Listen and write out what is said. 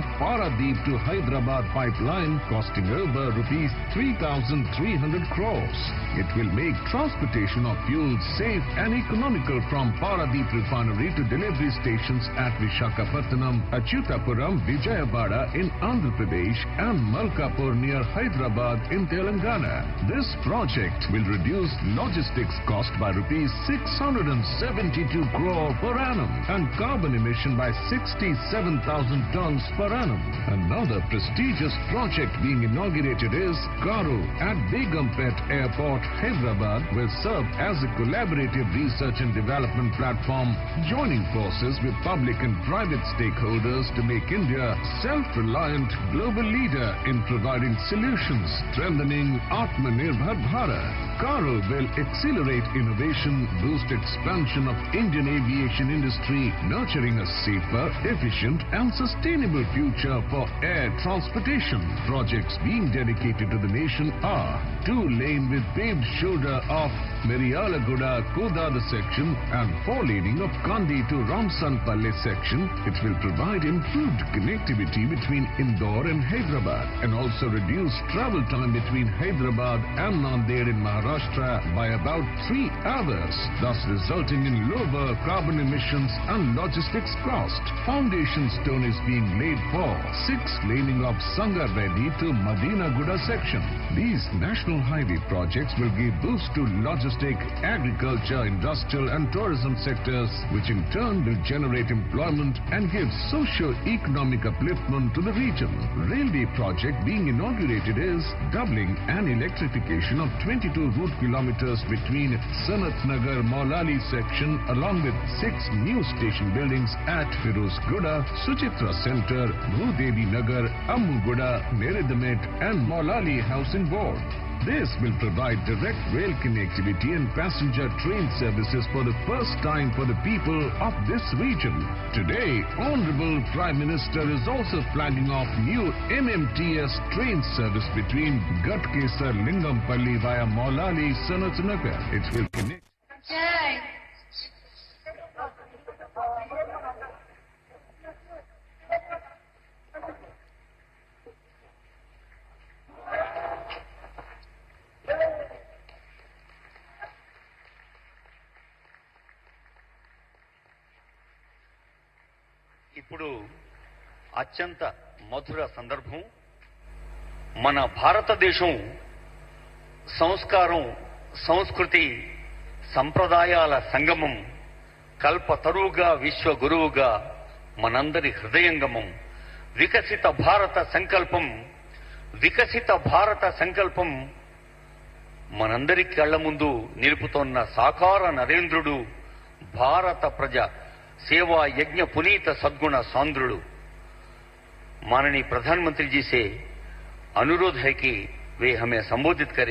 of Paradeep to Hyderabad pipeline costing over rupees 3,300 crores. It will make transportation of fuel safe and economical from Paradeep refinery to delivery stations at Visakhapatnam, Achyutapuram, Vijayawada in Andhra Pradesh and Malkapur near Hyderabad in Telangana. This project will reduce logistics cost by rupees 672 crore per annum and carbon emission by 67,000 tons per annum. Another prestigious project being inaugurated is Garu at Begumpet Airport, Hyderabad will serve as a collaborative research and development platform, joining forces with public and private stakeholders to make India self-reliant global leader in providing solutions, strengthening Atmanirbhar Bharat. Garu will accelerate innovation, boost expansion of Indian aviation industry, nurturing a safer, efficient and sustainable future for air transportation. Projects being dedicated to the nation are 2-lane with paved shoulder of Meriyalaguda Kodada section and 4-laning of Kandi to Ramsanpalle section. It will provide improved connectivity between Indore and Hyderabad and also reduce travel time between Hyderabad and Nanded in Maharashtra by about 3 hours, thus resulting in lower carbon emissions and logistics cost. Foundation stone is being laid for 6-laning of Sangareddy to Madinaguda section. These national highway projects will give boost to logistic, agriculture, industrial and tourism sectors, which in turn will generate employment and give socio-economic upliftment to the region. Railway project being inaugurated is doubling and electrification of 22 route kilometers between Sanat Nagar Maulali section along with 6 new station buildings at Firozguda, Suchitra Center, Bhudevi Nagar, Ammuguda, Neridamet and Maulali Housing Board. This will provide direct rail connectivity and passenger train services for the first time for the people of this region. Today, Honorable Prime Minister is also flagging off new MMTS train service between Gatkesar Lingampalli via Maulali Sanat Nagar. It will connect. ఇప్పుడు అత్యంత మధుర సందర్భం. మన భారతదేశం సంస్కారం, సంస్కృతి, సంప్రదాయాల సంగమం, కల్పతరువుగా విశ్వ గురువుగా మనందరి హృదయంగమం. వికసిత భారత సంకల్పం మనందరి కళ్ల ముందు నిలుపుతోన్న సాకార నరేంద్రుడు, భారత ప్రజ सेवा यज्ञ पुनीत सद्गुण सांद्रुడు. माननीय प्रधानमंत्री जी से अनुरोध है कि वे हमें संबोधित करें.